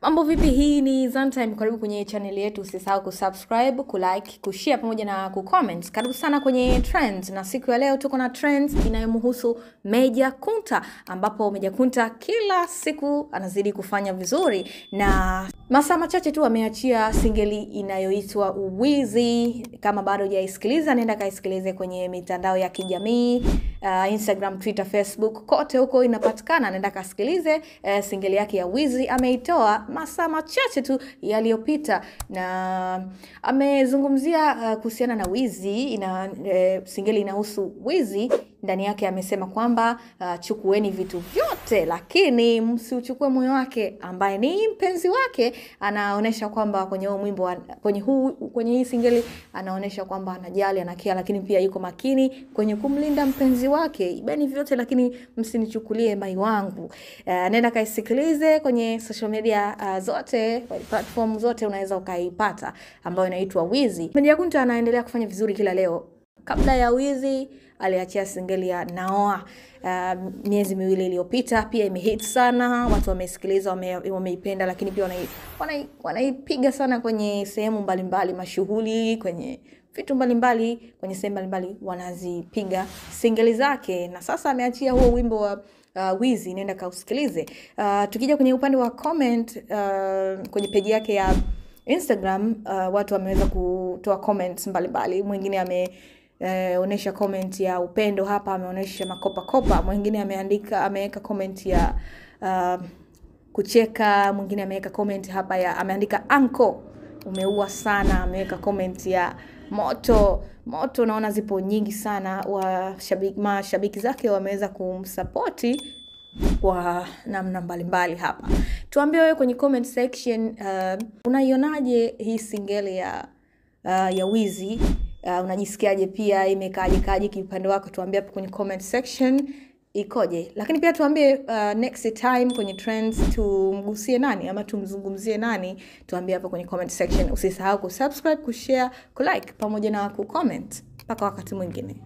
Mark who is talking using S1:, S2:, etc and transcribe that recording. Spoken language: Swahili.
S1: Mambo vipi, hii ni Zantime, karibu kwenye channel yetu. Usisahau kusubscribe, kulike, kushare pamoja na kucomment. Karibu sana kwenye trends, na siku ya leo tuko na trends inayomhusu Meja Kunta, ambapo Meja Kunta kila siku anazidi kufanya vizuri, na masaa machache tu ameachia singeli inayoitwa Wizi. Kama bado hujaisikiliza, nenda kaisikilize kwenye mitandao ya kijamii, Instagram, Twitter, Facebook, kote huko inapatikana. Nenda kasikilize singeli yake ya Wizi. Ameitoa masaa machache tu yaliyopita, na amezungumzia kuhusiana na wizi. Singeli inahusu wizi. Ndani yake amesema kwamba chukueni vitu vyote, lakini msiuchukue moyo wake ambaye ni mpenzi wake. Anaonesha kwamba kwenye huu mwimbo, kwenye hii singeli, anaonesha kwamba anajali, anakia, lakini pia yuko makini kwenye kumlinda mpenzi wake. Ibeni vyote lakini msinichukulie mai wangu. Nenda kaisikilize kwenye social media zote, platform zote unaweza ukaipata, ambayo inaitwa Wizi. Meja Kunta anaendelea kufanya vizuri kila leo. Kabla ya Wizi aliachia singeli ya Naoa miezi miwili iliyopita, pia imehit sana, watu wamesikiliza, wameipenda, lakini pia wanaipiga sana kwenye sehemu mbalimbali, mashughuli, kwenye vitu mbalimbali, kwenye sehemu mbalimbali wanazipiga singeli zake. Na sasa ameachia huo wimbo wa Wizi, nenda kausikilize. Tukija kwenye upande wa comment, kwenye page yake ya Instagram, watu wameweza kutoa comments mbalimbali. Mwingine ameonesha comment ya upendo, hapa ameonesha makopa. Mwingine ameweka comment ya kucheka. Mwingine ameweka comment hapa ameandika anko umeua sana. Ameweka comment ya moto. Naona zipo nyingi sana. Mashabiki zake wameweza kumsupport kwa namna mbalimbali hapa. Tuambie wewe kwenye comment section, unaionaje hii singeli ya Wizi? Unajisikiaje? Pia imekaaje kiupande wako? Tuambie hapo kwenye comment section ikoje. Lakini pia tuambie next time kwenye trends tumgusie nani ama tumzungumzie nani? Tuambie hapo kwenye comment section. Usisahau kusubscribe, kushare, kulike pamoja na kucomment. Mpaka wakati mwingine.